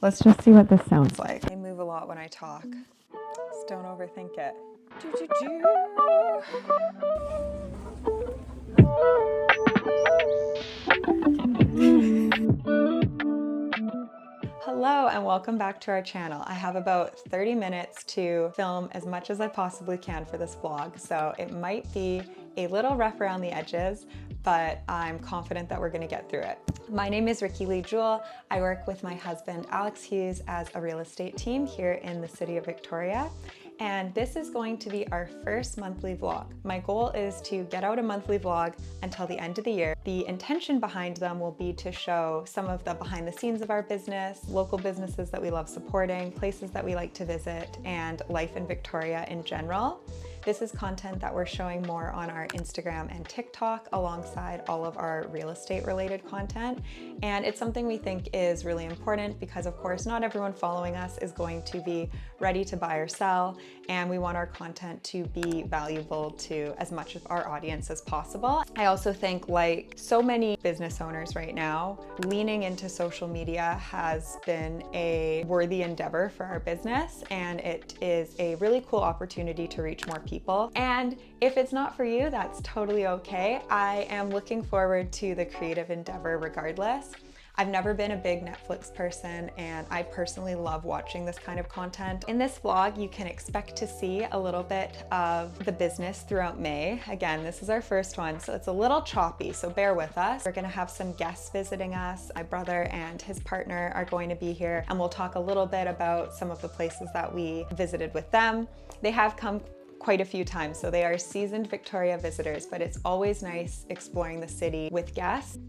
Let's just see what this sounds like. I move a lot when I talk. Just don't overthink it. Hello and welcome back to our channel. I have about 30 minutes to film as much as I possibly can for this vlog, so it might be a little rough around the edges, but I'm confident that we're gonna get through it. My name is Ricky Lee Jewell. I work with my husband Alex Hughes as a real estate team here in the city of Victoria. And this is going to be our first monthly vlog. My goal is to get out a monthly vlog until the end of the year. The intention behind them will be to show some of the behind the scenes of our business, local businesses that we love supporting, places that we like to visit, and life in Victoria in general. This is content that we're showing more on our Instagram and TikTok alongside all of our real estate related content. And it's something we think is really important because of course not everyone following us is going to be ready to buy or sell, and we want our content to be valuable to as much of our audience as possible. I also think, like so many business owners right now, leaning into social media has been a worthy endeavor for our business, and it is a really cool opportunity to reach more people. And if it's not for you, that's totally okay. I am looking forward to the creative endeavor regardless. I've never been a big Netflix person, and I personally love watching this kind of content. In this vlog, you can expect to see a little bit of the business throughout May. Again, this is our first one, so it's a little choppy, so bear with us. We're gonna have some guests visiting us. My brother and his partner are going to be here, and we'll talk a little bit about some of the places that we visited with them. They have come quite a few times, so they are seasoned Victoria visitors, but it's always nice exploring the city with guests.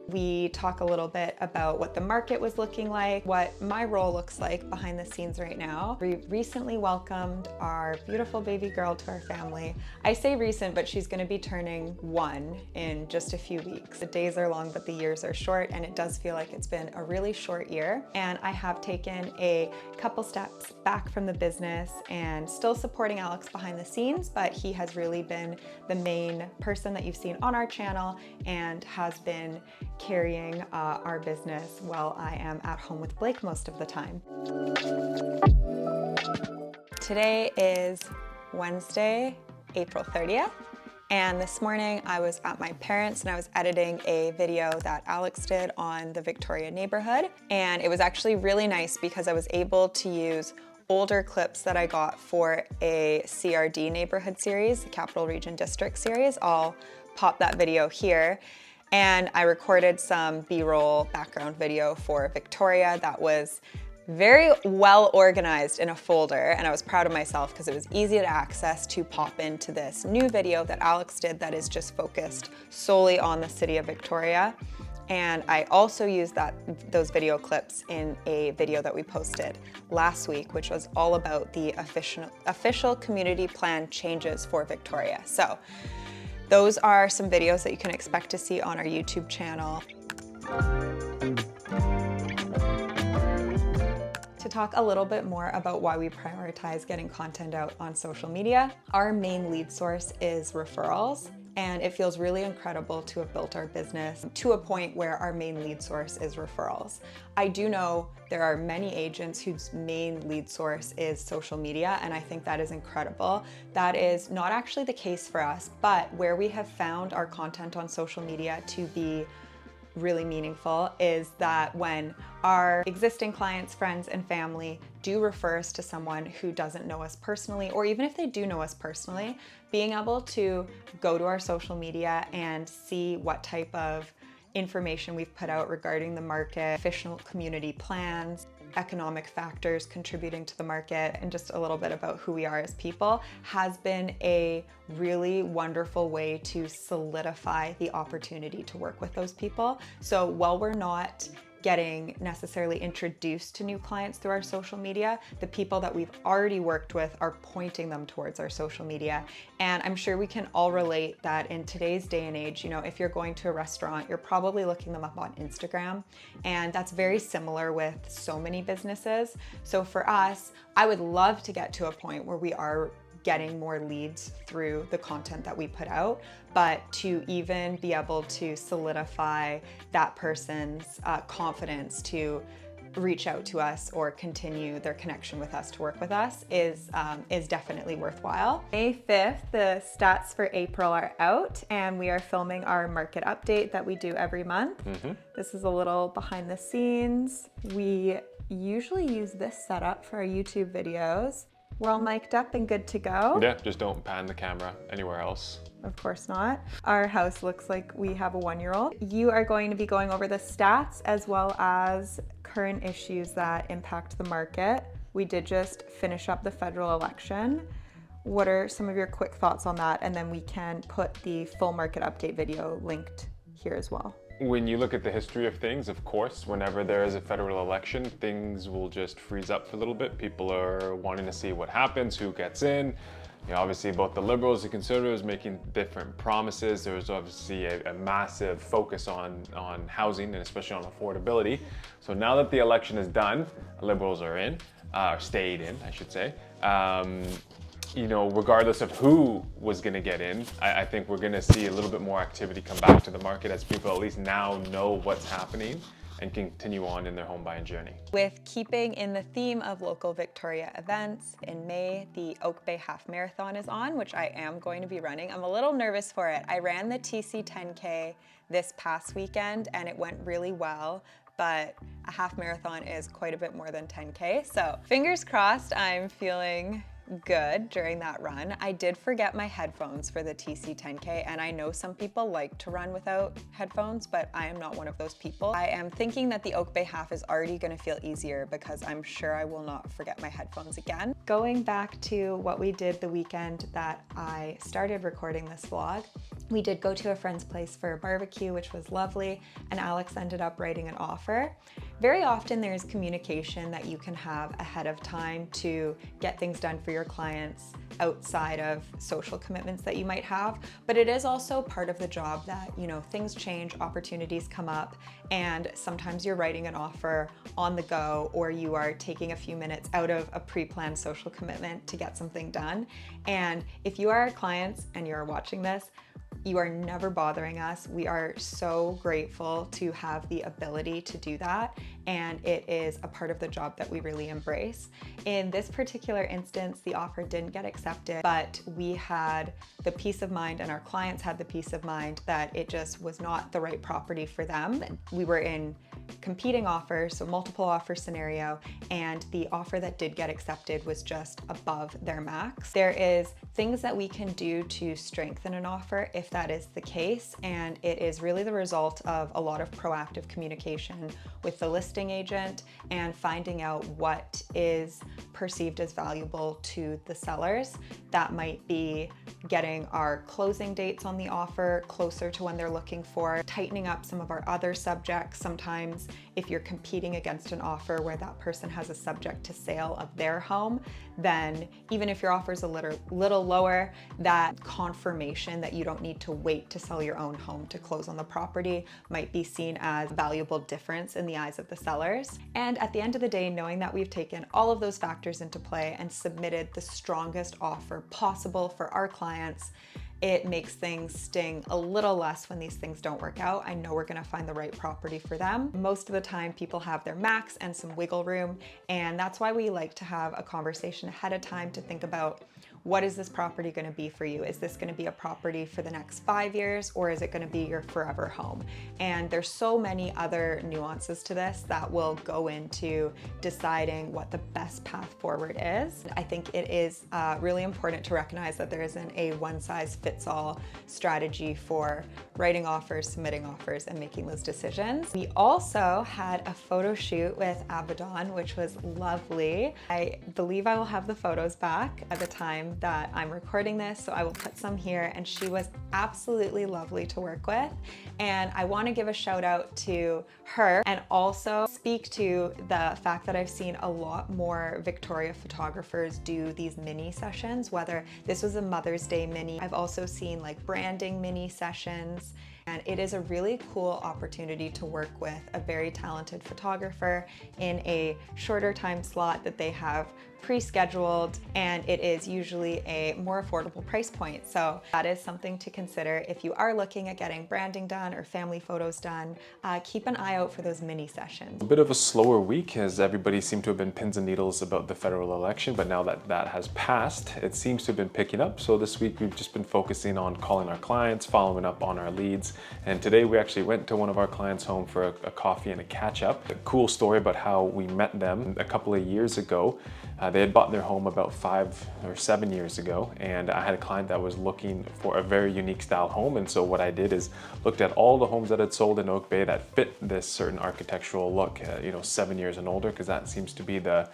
We talk a little bit about what the market was looking like, what my role looks like behind the scenes right now. We recently welcomed our beautiful baby girl to our family. I say recent, but she's gonna be turning 1 in just a few weeks. The days are long, but the years are short, and it does feel like it's been a really short year. And I have taken a couple steps back from the business and still supporting Alex behind the scenes, but he has really been the main person that you've seen on our channel and has been carrying our business while I am at home with Blake most of the time. Today is Wednesday, April 30th, and this morning I was at my parents' and I was editing a video that Alex did on the Victoria neighborhood, and it was actually really nice because I was able to use older clips that I got for a CRD neighborhood series, the Capital Region District series. I'll pop that video here. And I recorded some B-roll background video for Victoria that was very well organized in a folder, and I was proud of myself because it was easy to access to pop into this new video that Alex did that is just focused solely on the city of Victoria. And I also used those video clips in a video that we posted last week, which was all about the official community plan changes for Victoria. So those are some videos that you can expect to see on our YouTube channel. To talk a little bit more about why we prioritize getting content out on social media, our main lead source is referrals. And it feels really incredible to have built our business to a point where our main lead source is referrals. I do know there are many agents whose main lead source is social media, and I think that is incredible. That is not actually the case for us, but where we have found our content on social media to be really meaningful is that when our existing clients, friends, and family do refer us to someone who doesn't know us personally, or even if they do know us personally, being able to go to our social media and see what type of information we've put out regarding the market, official community plans, economic factors contributing to the market, and just a little bit about who we are as people has been a really wonderful way to solidify the opportunity to work with those people. So while we're not getting necessarily introduced to new clients through our social media, the people that we've already worked with are pointing them towards our social media. And I'm sure we can all relate that in today's day and age, you know, if you're going to a restaurant, you're probably looking them up on Instagram. And that's very similar with so many businesses. So for us, I would love to get to a point where we are getting more leads through the content that we put out, but to even be able to solidify that person's confidence to reach out to us or continue their connection with us to work with us is definitely worthwhile. May 5th, the stats for April are out and we are filming our market update that we do every month. This is a little behind the scenes. We usually use this setup for our YouTube videos. We're all mic'd up and good to go. Yeah, just don't pan the camera anywhere else. Of course not. Our house looks like we have a 1-year-old. You are going to be going over the stats as well as current issues that impact the market. We did just finish up the federal election. What are some of your quick thoughts on that? And then we can put the full market update video linked here as well. When you look at the history of things, of course, whenever there is a federal election, things will just freeze up for a little bit. People are wanting to see what happens, who gets in. You know, obviously both the Liberals and Conservatives making different promises. There's obviously a massive focus on housing and especially on affordability. So now that the election is done, Liberals are in, stayed in, I should say. You know, regardless of who was going to get in, I think we're going to see a little bit more activity come back to the market as people at least now know what's happening and continue on in their home buying journey. With keeping in the theme of local Victoria events, in May, the Oak Bay Half Marathon is on, which I am going to be running. I'm a little nervous for it. I ran the TC 10K this past weekend and it went really well, but a half marathon is quite a bit more than 10K. So fingers crossed, I'm feeling good during that run. I did forget my headphones for the TC 10K and I know some people like to run without headphones, but I am not one of those people. I am thinking that the Oak Bay Half is already going to feel easier because I'm sure I will not forget my headphones again. Going back to what we did the weekend that I started recording this vlog, we did go to a friend's place for a barbecue, which was lovely, and Alex ended up writing an offer. Very often there's communication that you can have ahead of time to get things done for your clients outside of social commitments that you might have, but it is also part of the job that, you know, things change, opportunities come up, and sometimes you're writing an offer on the go or you are taking a few minutes out of a pre-planned social commitment to get something done. And if you are our clients and you're watching this, you are never bothering us. We are so grateful to have the ability to do that, and it is a part of the job that we really embrace. In this particular instance, the offer didn't get accepted, but we had the peace of mind and our clients had the peace of mind that it just was not the right property for them. We were in competing offers, so multiple offer scenario, and the offer that did get accepted was just above their max. There is things that we can do to strengthen an offer if that is the case, and it is really the result of a lot of proactive communication with the listing agent and finding out what is perceived as valuable to the sellers. That might be getting our closing dates on the offer closer to when they're looking for, tightening up some of our other subjects. Sometimes if you're competing against an offer where that person has a subject to sale of their home, then even if your offer is a little lower, that confirmation that you don't need to wait to sell your own home to close on the property might be seen as a valuable difference in the eyes of the sellers. And at the end of the day, knowing that we've taken all of those factors into play and submitted the strongest offer possible for our clients, it makes things sting a little less when these things don't work out. I know we're gonna find the right property for them. Most of the time, people have their max and some wiggle room, and that's why we like to have a conversation ahead of time to think about, what is this property going to be for you? Is this going to be a property for the next 5 years, or is it going to be your forever home? And there's so many other nuances to this that will go into deciding what the best path forward is. I think it is really important to recognize that there isn't a one-size-fits-all strategy for writing offers, submitting offers, and making those decisions. We also had a photo shoot with Abadan, which was lovely. I believe I will have the photos back at the time that I'm recording this, so I will put some here, and she was absolutely lovely to work with. And I want to give a shout out to her and also speak to the fact that I've seen a lot more Victoria photographers do these mini sessions, whether this was a Mother's Day mini. I've also seen like branding mini sessions, And it is a really cool opportunity to work with a very talented photographer in a shorter time slot that they have pre-scheduled, and it is usually a more affordable price point. So that is something to consider if you are looking at getting branding done or family photos done. Keep an eye out for those mini sessions. A bit of a slower week as everybody seemed to have been pins and needles about the federal election, but now that that has passed, it seems to have been picking up. So this week we've just been focusing on calling our clients, following up on our leads. And today we actually went to one of our clients' home for a coffee and a catch up. A cool story about how we met them a couple of years ago. They had bought their home about 5 or 7 years ago, and I had a client that was looking for a very unique style home. And so what I did is looked at all the homes that had sold in Oak Bay that fit this certain architectural look, 7 years and older, because that seems to be the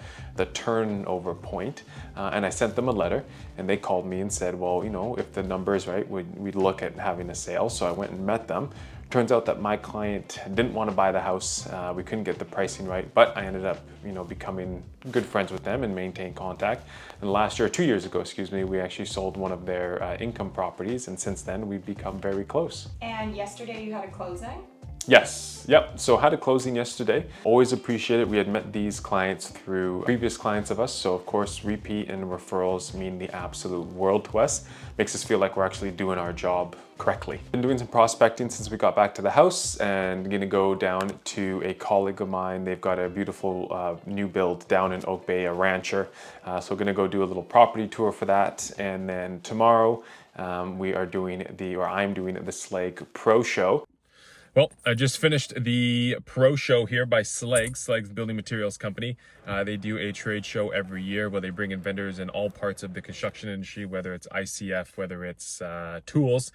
turnover point. And I sent them a letter, and they called me and said, well, if the number is right, we'd look at having a sale. So I went and met them. Turns out that my client didn't want to buy the house. We couldn't get the pricing right, but I ended up, becoming good friends with them and maintained contact. And last year, 2 years ago, we actually sold one of their income properties, and since then we've become very close. And yesterday you had a closing? Yes, yep. So had a closing yesterday. Always appreciate it. We had met these clients through previous clients of us. So of course, repeat and referrals mean the absolute world to us. Makes us feel like we're actually doing our job correctly. Been doing some prospecting since we got back to the house, and gonna go down to a colleague of mine. They've got a beautiful new build down in Oak Bay, a rancher. So gonna go do a little property tour for that. And then tomorrow I'm doing the Slegg Pro Show. Well, I just finished the Pro Show here by Slegg. Slegg's building materials company. They do a trade show every year where they bring in vendors in all parts of the construction industry, whether it's ICF, whether it's tools,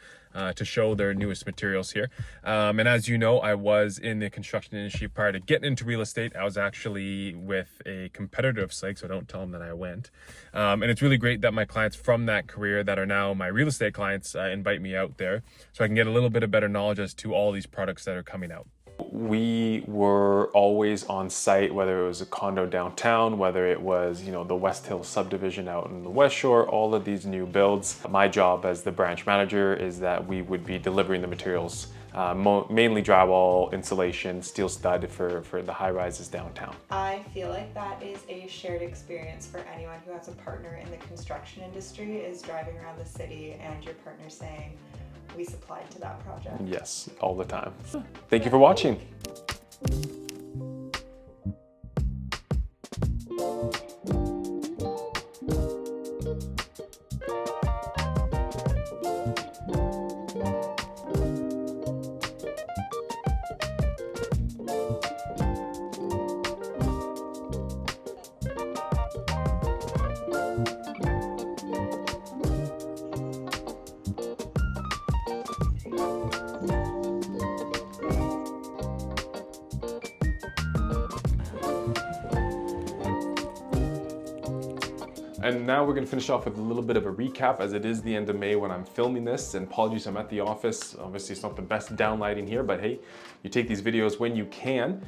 to show their newest materials here. And as you know, I was in the construction industry prior to getting into real estate. I was actually with a competitor of Slegg, so don't tell them that I went. And it's really great that my clients from that career that are now my real estate clients invite me out there so I can get a little bit of better knowledge as to all these products that are coming out. We were always on site, whether it was a condo downtown, whether it was, the West Hill subdivision out in the West Shore, all of these new builds. My job as the branch manager is that we would be delivering the materials, mainly drywall, insulation, steel stud for the high rises downtown. I feel like that is a shared experience for anyone who has a partner in the construction industry, is driving around the city and your partner saying, we supplied to that project. Yes, all the time. Thank you for watching. And now we're gonna finish off with a little bit of a recap, as it is the end of May when I'm filming this, and apologies, I'm at the office. Obviously it's not the best downlighting here, but hey, you take these videos when you can.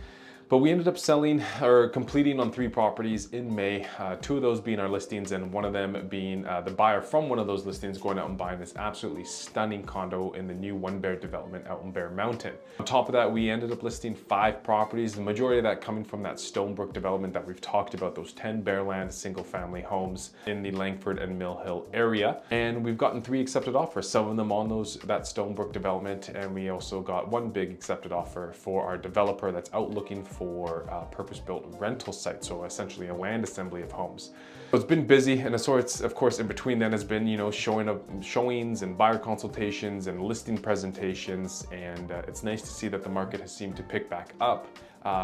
But we ended up selling or completing on 3 properties in May, 2 of those being our listings, and one of them being the buyer from one of those listings going out and buying this absolutely stunning condo in the new One Bear development out in Bear Mountain. On top of that, we ended up listing 5 properties, the majority of that coming from that Stonebrook development that we've talked about, those 10 Bearland single family homes in the Langford and Mill Hill area. And we've gotten 3 accepted offers, some of them on that Stonebrook development, and we also got 1 big accepted offer for our developer that's out looking for a purpose-built rental site, so essentially a land assembly of homes. So it's been busy, and of course in between then has been showings and buyer consultations and listing presentations, and it's nice to see that the market has seemed to pick back up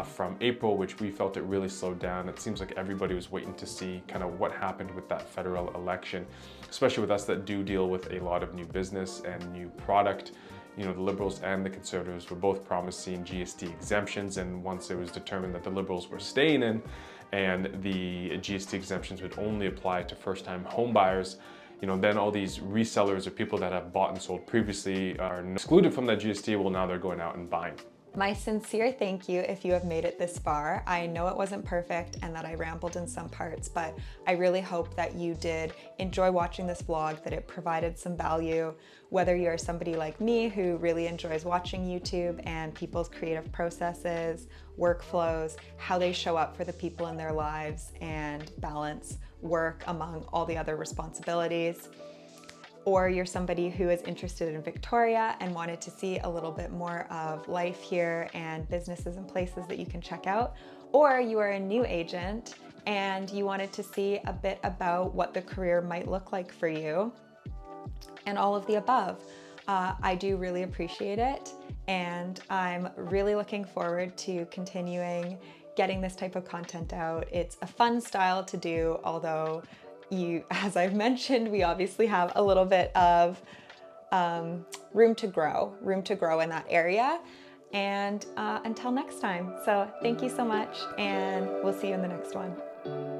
from April, which we felt it really slowed down. It seems like everybody was waiting to see kind of what happened with that federal election, especially with us that do deal with a lot of new business and new product. The Liberals and the Conservatives were both promising GST exemptions, and once it was determined that the Liberals were staying in and the GST exemptions would only apply to first-time home buyers, then all these resellers or people that have bought and sold previously are excluded from that GST. Well, now they're going out and buying. My sincere thank you if you have made it this far. I know it wasn't perfect and that I rambled in some parts, but I really hope that you did enjoy watching this vlog, that it provided some value, whether you're somebody like me who really enjoys watching YouTube and people's creative processes, workflows, how they show up for the people in their lives and balance work among all the other responsibilities. Or you're somebody who is interested in Victoria and wanted to see a little bit more of life here and businesses and places that you can check out. Or you are a new agent and you wanted to see a bit about what the career might look like for you, and all of the above. I do really appreciate it, and I'm really looking forward to continuing getting this type of content out. It's a fun style to do, although as I've mentioned, we obviously have a little bit of room to grow in that area. And until next time. So thank you so much, and we'll see you in the next one.